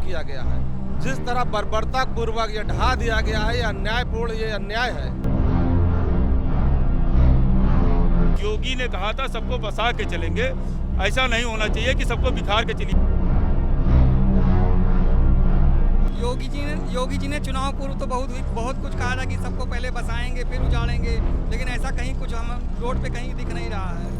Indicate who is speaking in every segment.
Speaker 1: किया गया है। जिस तरह बर्बरता पूर्वक ये ढहा दिया गया है, ये अन्यायपूर्ण, ये अन्याय है।
Speaker 2: योगी ने कहा था सबको बसा के चलेंगे, ऐसा नहीं होना चाहिए कि सबको बिखार के चलिए।
Speaker 3: योगी जी ने चुनाव पूर्व तो बहुत कुछ कहा था कि सबको पहले बसाएंगे फिर उजाड़ेंगे, लेकिन ऐसा कहीं कुछ हम रोड पे कहीं दिख नहीं रहा है।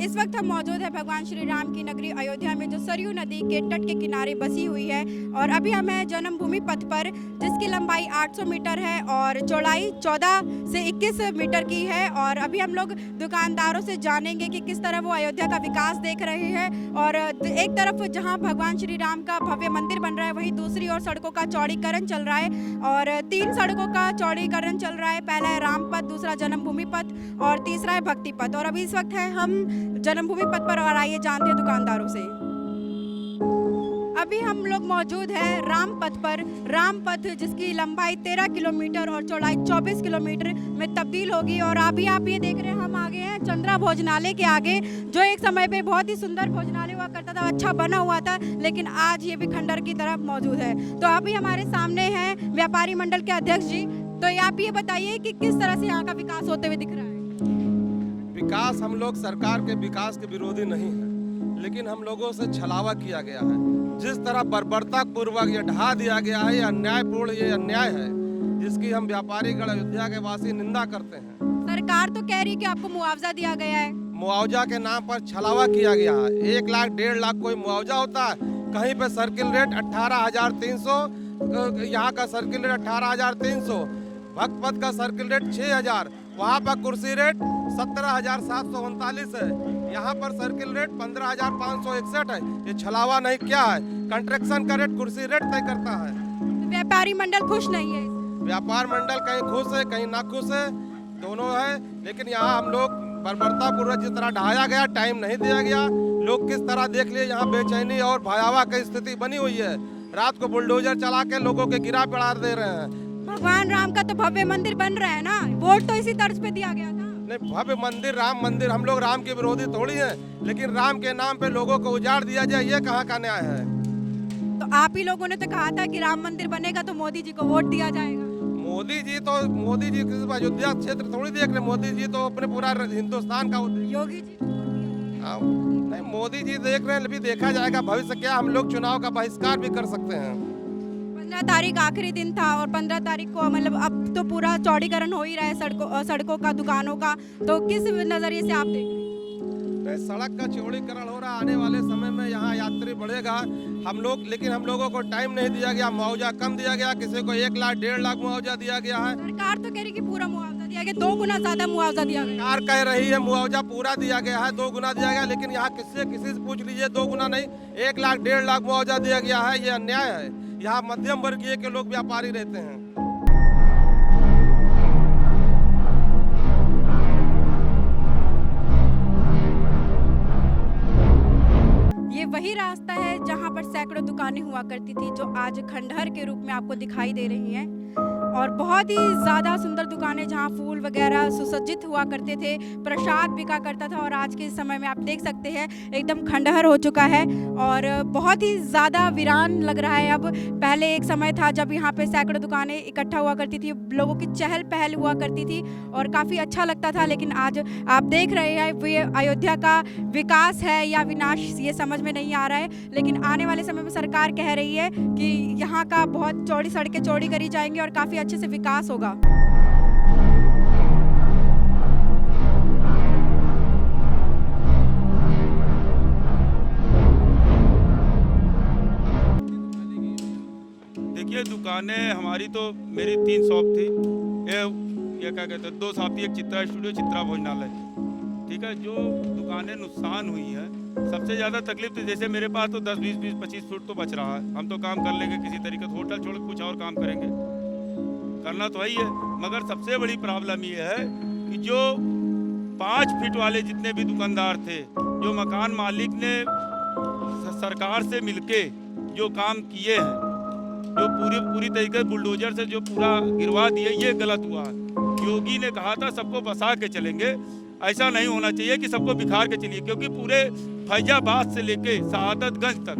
Speaker 4: इस वक्त हम मौजूद है भगवान श्री राम की नगरी अयोध्या में, जो सरयू नदी के तट के किनारे बसी हुई है। और अभी हम हैं जन्मभूमि पथ पर, जिसकी लंबाई 800 मीटर है और चौड़ाई 14 से 21 मीटर की है। और अभी हम लोग दुकानदारों से जानेंगे कि किस तरह वो अयोध्या का विकास देख रहे हैं। और एक तरफ जहां भगवान श्री राम का भव्य मंदिर बन रहा है, वहीं दूसरी ओर सड़कों का चौड़ीकरण चल रहा है। और 3 सड़कों का चौड़ीकरण चल रहा है। पहला है राम पथ, दूसरा जन्मभूमि पथ और तीसरा है भक्ति पथ। और अभी इस वक्त है हम जन्मभूमि पथ पर और आइए जानते हैं दुकानदारों से। अभी हम लोग मौजूद हैं राम पथ पर। राम पथ जिसकी लंबाई 13 किलोमीटर और चौड़ाई 24 किलोमीटर में तब्दील होगी। और अभी आप ये देख रहे हैं, हम आगे हैं चंद्रा भोजनालय के आगे, जो एक समय पे बहुत ही सुंदर भोजनालय हुआ करता था, अच्छा बना हुआ था, लेकिन आज ये भी खंडर की तरफ मौजूद है। तो अभी हमारे सामने हैं व्यापारी मंडल के अध्यक्ष जी। तो आप ये बताइए कि किस तरह से यहाँ का विकास होते हुए दिख रहा है।
Speaker 1: विकास, हम लोग सरकार के विकास के विरोधी नहीं है, लेकिन हम लोगों से छलावा किया गया है। जिस तरह बर्बरता पूर्वक ये ढहा दिया गया है, ये अन्यायपूर्ण, ये अन्याय है, जिसकी हम व्यापारीगण अयोध्या के वासी निंदा करते हैं।
Speaker 4: सरकार तो कह रही है कि आपको मुआवजा दिया गया है।
Speaker 1: मुआवजा के नाम पर छलावा किया गया है। 1 लाख 1.5 लाख कोई मुआवजा होता है? कहीं पे सर्किल रेट 18,300, यहाँ का सर्किल रेट 18,300, भक्त पथ का सर्किल रेट 6,000, वहाँ पर कुर्सी रेट 17,739 है, यहाँ पर सर्किल रेट 15,561 है। ये छलावा नहीं क्या है? कंस्ट्रक्शन का रेट कुर्सी रेट तय करता है।
Speaker 4: व्यापारी मंडल खुश नहीं है।
Speaker 1: व्यापार मंडल कहीं खुश है, कहीं ना खुश है, दोनों है। लेकिन यहाँ हम लोग बर्बरता पूर्वक जिस तरह ढहाया गया, टाइम नहीं दिया गया, लोग किस तरह देख लिए, यहाँ बेचैनी और भयावह की स्थिति बनी हुई है। रात को बुलडोजर चला के लोगों के गिरा पड़ा दे रहे हैं।
Speaker 4: भगवान राम का तो भव्य मंदिर बन रहा है ना, वोट तो इसी तर्ज पे दिया गया था।
Speaker 1: नहीं, भव्य मंदिर, राम मंदिर, हम लोग राम के विरोधी थोड़ी हैं, लेकिन राम के नाम पे लोगों को उजाड़ दिया जाए, ये कहाँ का न्याय है?
Speaker 4: तो आप ही लोगों ने तो कहा था कि राम मंदिर बनेगा तो मोदी जी को वोट दिया जाएगा।
Speaker 1: मोदी जी किसी अयोध्या क्षेत्र थोड़ी देख रहे, मोदी जी तो अपने पूरा हिंदुस्तान का
Speaker 4: योगी जी
Speaker 1: नहीं, मोदी जी देख रहे हैं। अभी देखा जाएगा भविष्य क्या, हम लोग चुनाव का बहिष्कार भी कर सकते हैं।
Speaker 4: 15 तारीख आखिरी दिन था और 15 तारीख को मतलब अब तो पूरा चौड़ीकरण हो ही रहा है सड़कों का, दुकानों का। तो किस नजरिए से आप देख रहे हैं?
Speaker 1: सड़क का चौड़ीकरण हो रहा, आने वाले समय में यहाँ यात्री बढ़ेगा। लेकिन हम लोगों को टाइम नहीं दिया गया, मुआवजा कम दिया गया, किसी को 1 लाख 1.5 लाख मुआवजा दिया गया है।
Speaker 4: सरकार तो कह रही कि पूरा मुआवजा दिया गया, 2 गुना ज्यादा मुआवजा दिया गया।
Speaker 1: सरकार कह रही है मुआवजा पूरा दिया गया है, 2 गुना दिया गया, लेकिन यहाँ किसी से पूछ लीजिए, 2 गुना नहीं, 1 लाख 1.5 लाख मुआवजा दिया गया है। ये अन्याय है। यहाँ मध्यम वर्गीय के लोग व्यापारी रहते हैं।
Speaker 4: ये वही रास्ता है जहाँ पर सैकड़ों दुकानें हुआ करती थी, जो आज खंडहर के रूप में आपको दिखाई दे रही हैं। और बहुत ही ज़्यादा सुंदर दुकानें जहाँ फूल वगैरह सुसज्जित हुआ करते थे, प्रसाद बिका करता था, और आज के समय में आप देख सकते हैं एकदम खंडहर हो चुका है और बहुत ही ज़्यादा वीरान लग रहा है। अब पहले एक समय था जब यहाँ पे सैकड़ों दुकानें इकट्ठा हुआ करती थी, लोगों की चहल पहल हुआ करती थी और काफ़ी अच्छा लगता था। लेकिन आज आप देख रहे हैं ये अयोध्या का विकास है या विनाश, ये समझ में नहीं आ रहा है। लेकिन आने वाले समय में सरकार कह रही है कि यहाँ का बहुत चौड़ी सड़कें चौड़ी करी जाएंगी और काफ़ी अच्छे से विकास होगा।
Speaker 2: देखिए, दुकानें हमारी तो, मेरी 3 शॉप थी। ये क्या कहते हैं, 2 शॉप थी, एक चित्रा स्टूडियो, चित्रा भोजनालय, ठीक है। जो दुकानें नुकसान हुई है, सबसे ज़्यादा तकलीफ तो जैसे मेरे पास तो 10, 20, 25 फुट तो बच रहा है, हम तो काम कर लेंगे किसी तरीके से, होटल छोड़ कुछ और काम करेंगे, करना तो ही है। मगर सबसे बड़ी प्रॉब्लम ये है कि जो 5 फीट वाले जितने भी दुकानदार थे, जो मकान मालिक ने सरकार से मिलके जो काम किए हैं, जो पूरी तरीके बुलडोजर से जो पूरा गिरवा दिए, ये गलत हुआ है। योगी ने कहा था सबको बसा के चलेंगे, ऐसा नहीं होना चाहिए कि सबको बिखार के चलिए, क्योंकि पूरे फैजाबाद से लेके शहादतगंज तक,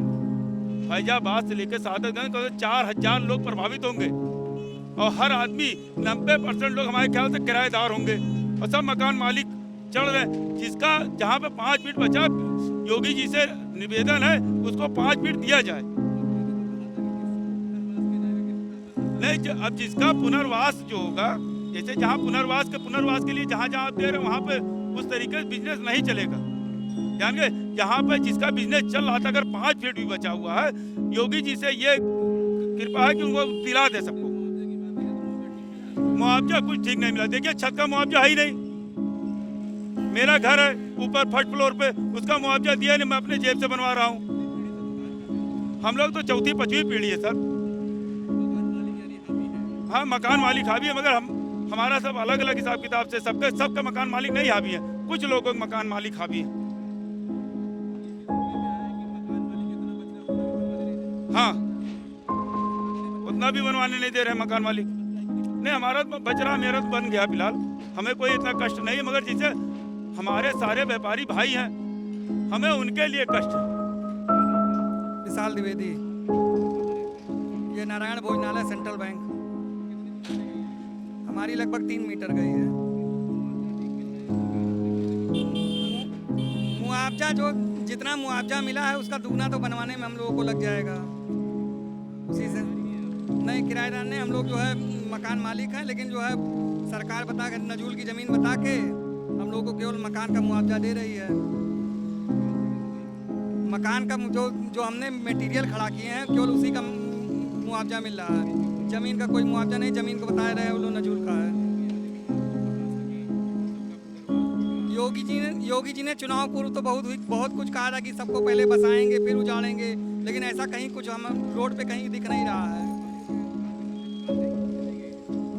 Speaker 2: फैजाबाद से लेके शहादतगंज तक 4000 लोग प्रभावित होंगे और हर आदमी 90% लोग हमारे ख्याल से किराएदार होंगे और सब मकान मालिक चढ़ रहे हैं। जिसका जहाँ पे 5 फीट बचा, योगी जी से निवेदन है उसको 5 फीट दिया जाए। नहीं, अब जिसका पुनर्वास जो होगा, जैसे जहाँ पुनर्वास के लिए जहाँ जहाँ दे रहे वहाँ पे उस तरीके से बिजनेस नहीं चलेगा। जान गए, जहाँ पे जिसका बिजनेस चल रहा था, अगर 5 फीट भी बचा हुआ है, योगी जी से ये कृपा है कि उनको दिला दे सबको। मुआवजा कुछ ठीक नहीं मिला। देखिए, छत का मुआवजा है ही नहीं। मेरा घर है ऊपर 1st फ्लोर पे, उसका मुआवजा दिया नहीं, मैं अपने जेब से बनवा रहा हूँ। हम लोग तो 4th 5वीं पीढ़ी है सर। हाँ, मकान मालिक हावी है, मगर हमारा सब अलग अलग हिसाब किताब से, सबका मकान मालिक नहीं हावी है, कुछ लोगों के मकान मालिक हावी है। हाँ, उतना भी बनवाने नहीं दे रहे मकान मालिक। नहीं, हमारा बच रहा, मेरा तो बन गया फिलहाल, हमें कोई इतना कष्ट नहीं है, मगर जिसे हमारे सारे व्यापारी भाई हैं, हमें उनके लिए कष्ट है।
Speaker 3: विशाल द्विवेदी, ये नारायण भोजनालय सेंट्रल बैंक, हमारी लगभग 3 मीटर गई है। मुआवजा जो जितना मुआवजा मिला है उसका दुगना तो बनवाने में हम लोगों को लग जाएगा उसी से। नहीं, किराएदार नहीं, हम लोग जो है मकान मालिक हैं, लेकिन जो है सरकार बता के नजूल की ज़मीन बता के हम लोगों को केवल मकान का मुआवजा दे रही है। मकान का जो हमने मटेरियल खड़ा किए हैं केवल उसी का मुआवजा मिल रहा है, ज़मीन का कोई मुआवजा नहीं। ज़मीन को बता रहे हैं वो लोग नजूल का है। योगी जी ने चुनाव पूर्व तो बहुत कुछ कहा था कि सबको पहले बसाएंगे फिर उजाड़ेंगे, लेकिन ऐसा कहीं कुछ हम रोड पे कहीं दिख नहीं रहा है।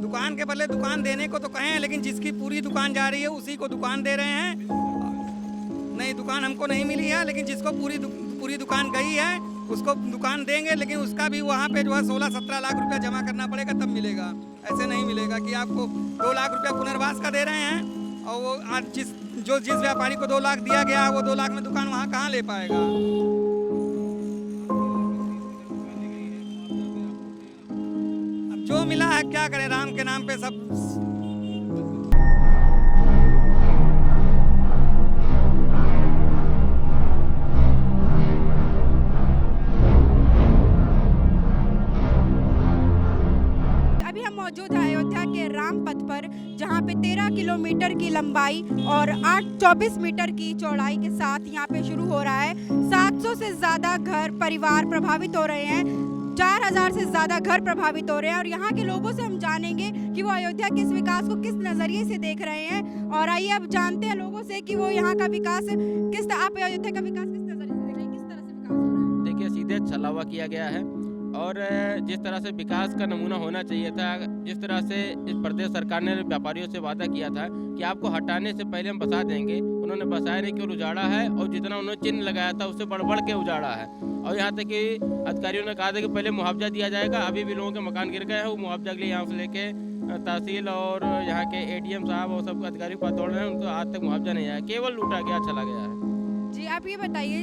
Speaker 3: दुकान के बदले दुकान देने को तो कहें, लेकिन जिसकी पूरी दुकान जा रही है उसी को दुकान दे रहे हैं। नहीं, दुकान हमको नहीं मिली है, लेकिन जिसको पूरी दुकान गई है उसको दुकान देंगे, लेकिन उसका भी वहाँ पे जो है 16-17 लाख रुपया जमा करना पड़ेगा तब मिलेगा। ऐसे नहीं मिलेगा कि आपको 2 लाख रुपया पुनर्वास का दे रहे हैं और वो आज जिस व्यापारी को 2 लाख दिया गया वो 2 लाख में दुकान वहाँ कहाँ ले पाएगा। अब जो मिला है क्या करें, राम के नाम पे सब।
Speaker 4: मौजूद है अयोध्या के राम पथ पर, जहां पे 13 किलोमीटर की लंबाई और 24 मीटर की चौड़ाई के साथ यहां पे शुरू हो रहा है। 700 से ज़्यादा घर परिवार प्रभावित हो रहे हैं, 4000 से ज़्यादा घर प्रभावित हो रहे हैं और यहाँ के लोगों से हम जानेंगे कि वो अयोध्या के इस विकास को किस नज़रिए से देख रहे हैं। और आइए अब जानते हैं लोगों से कि वो यहाँ का विकास आप अयोध्या का विकास किस नज़रिए से देख रहे हैं, किस तरह से विकास हो रहा है।
Speaker 5: देखिए, सीधे छलावा किया गया है और जिस तरह से विकास का नमूना होना चाहिए था, जिस तरह से इस प्रदेश सरकार ने व्यापारियों से वादा किया था कि आपको हटाने से पहले हम बसा देंगे, उन्होंने बसाया नहीं, केवल उजाड़ा है और जितना उन्होंने चिन्ह लगाया था उससे बढ़ के उजाड़ा है। और यहाँ तक कि अधिकारियों ने कहा था कि पहले मुआवजा दिया जाएगा, अभी भी लोगों के मकान गिर गए हैं, वो मुआवजा के लिए यहाँ से लेके तहसील और यहाँ के ADM साहब और सब अधिकारी को दौड़ रहे हैं, उनको आज तक मुआवजा नहीं आया, केवल लूटा गया, चला गया है।
Speaker 4: जी, आप ये बताइए,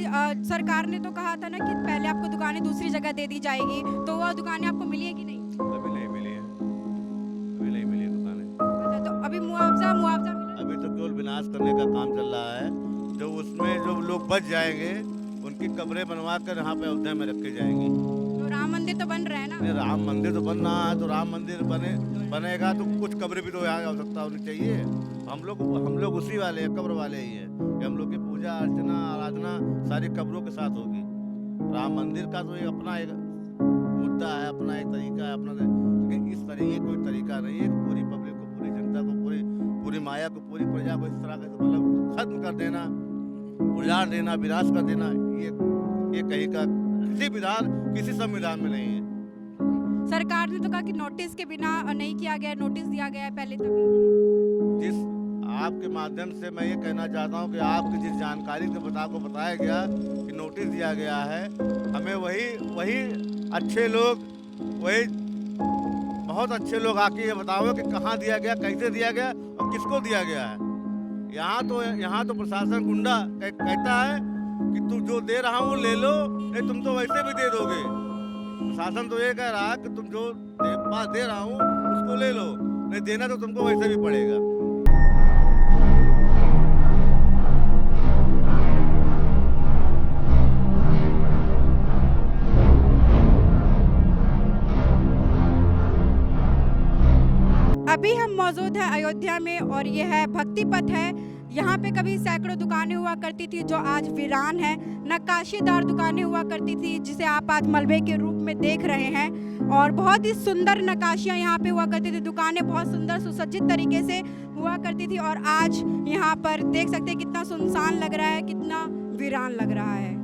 Speaker 4: सरकार ने तो कहा था ना कि पहले आपको दुकानें दूसरी जगह दे दी जाएगी, तो वो दुकानें आपको मिली है कि नहीं?
Speaker 6: अभी नहीं मिली है, अभी नहीं मिली दुकानें।
Speaker 4: अच्छा, तो अभी मुआवजा मिला?
Speaker 6: अभी तो केवल विनाश करने का काम चल रहा है। जो उसमें जो लोग बच जाएंगे उनकी कब्रें बनवा कर यहाँ पे अयोध्या में रखी जाएंगी।
Speaker 4: तो राम मंदिर तो बन रहा है ना?
Speaker 6: राम मंदिर तो बन रहा है, तो राम मंदिर बनेगा तो कुछ कब्रें भी तो यहाँ आवश्यकता होनी चाहिए। हम लोग उसी वाले हैं, कब्र वाले ही हैं कि हम लोग की पूजा अर्चना आराधना सारी कब्रों के साथ होगी। राम मंदिर का तो अपना एक मुद्दा है, अपना एक तरीका है अपना, लेकिन इस तरह ये कोई तरीका नहीं है कि पूरी पब्लिक को, पूरी जनता को, पूरी माया को, पूरी प्रजा को इस तरह का मतलब खत्म कर देना, उजाड़ देना, विनाश कर देना, ये कहीं का किसी संविधान में नहीं है।
Speaker 4: सरकार ने तो कहा कि नोटिस के बिना नहीं किया गया, नोटिस दिया गया है पहले तभी।
Speaker 6: जिस आपके माध्यम से मैं ये कहना चाहता हूँ कि आपकी जिस जानकारी को बताया गया कि नोटिस दिया गया है, हमें वही अच्छे लोग, वही बहुत अच्छे लोग आके ये बताओ कि कहाँ दिया गया, कैसे दिया गया और किसको दिया गया है। यहाँ तो प्रशासन गुंडा कहता है कि तू जो दे रहा हूँ ले लो, नहीं तुम तो वैसे भी दे दोगे। प्रशासन तो ये कह रहा है कि तुम जो दे रहा हूँ उसको ले लो, नहीं देना तो तुमको वैसे भी पड़ेगा।
Speaker 4: अभी हम मौजूद हैं अयोध्या में और ये है भक्ति पथ है। यहाँ पे कभी सैकड़ों दुकानें हुआ करती थी जो आज वीरान है। नक्काशीदार दुकानें हुआ करती थी जिसे आप आज मलबे के रूप में देख रहे हैं और बहुत ही सुंदर नक्काशियाँ यहाँ पे हुआ करती थी। दुकानें बहुत सुंदर सुसज्जित तरीके से हुआ करती थी और आज यहाँ पर देख सकते हैं कितना सुनसान लग रहा है, कितना वीरान लग रहा है।